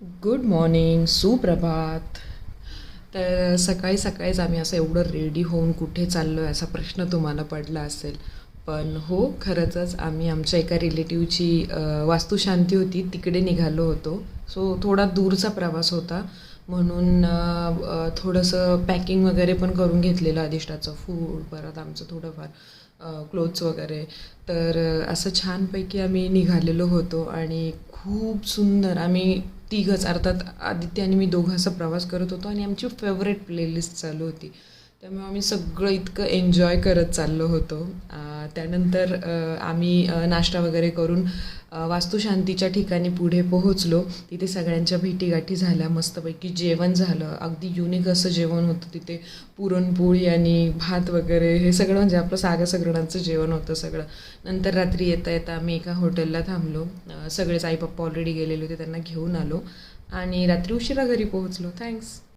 Good morning, सुप्रभात. तर सकाळी सकाळीच आम्ही असं एवढं रेडी होऊन कुठे चाललो आहे असा प्रश्न तुम्हाला पडला असेल. पण हो, खरंचच आम्ही आमच्या एका रिलेटिव्हची वास्तुशांती होती, तिकडे निघालो होतो. सो थोडा दूरचा प्रवास होता, म्हणून थोडंसं पॅकिंग वगैरे पण करून घेतलेलं, अधिष्ठाचं फूड, परत आमचं थोडंफार क्लोथ्स वगैरे. तर असं छानपैकी आम्ही निघालेलो होतो आणि खूप सुंदर आम्ही तिघंच, अर्थात आदित्य आणि मी दोघं असा प्रवास करत होतो आणि आमची फेवरेट प्लेलिस्ट चालू होती. त्यामुळे आम्ही सगळं इतकं एन्जॉय करत चाललो होतो. त्यानंतर आम्ही नाश्ता वगैरे करून वास्तुशांतीच्या ठिकाणी पुढे पोहोचलो. तिथे सगळ्यांच्या भेटीगाठी झाल्या, मस्तपैकी जेवण झालं. अगदी युनिक असं जेवण होतं तिथे. पुरणपोळी आणि भात वगैरे हे सगळं, म्हणजे आपलं सागसगरणाचं जेवण होतं सगळं. नंतर रात्री येता येता आम्ही एका हॉटेलला थांबलो. सगळेच आई पप्पा ऑलरेडी गेलेले होते, त्यांना घेऊन आलो आणि रात्री उशिरा घरी पोहोचलो. थँक्स.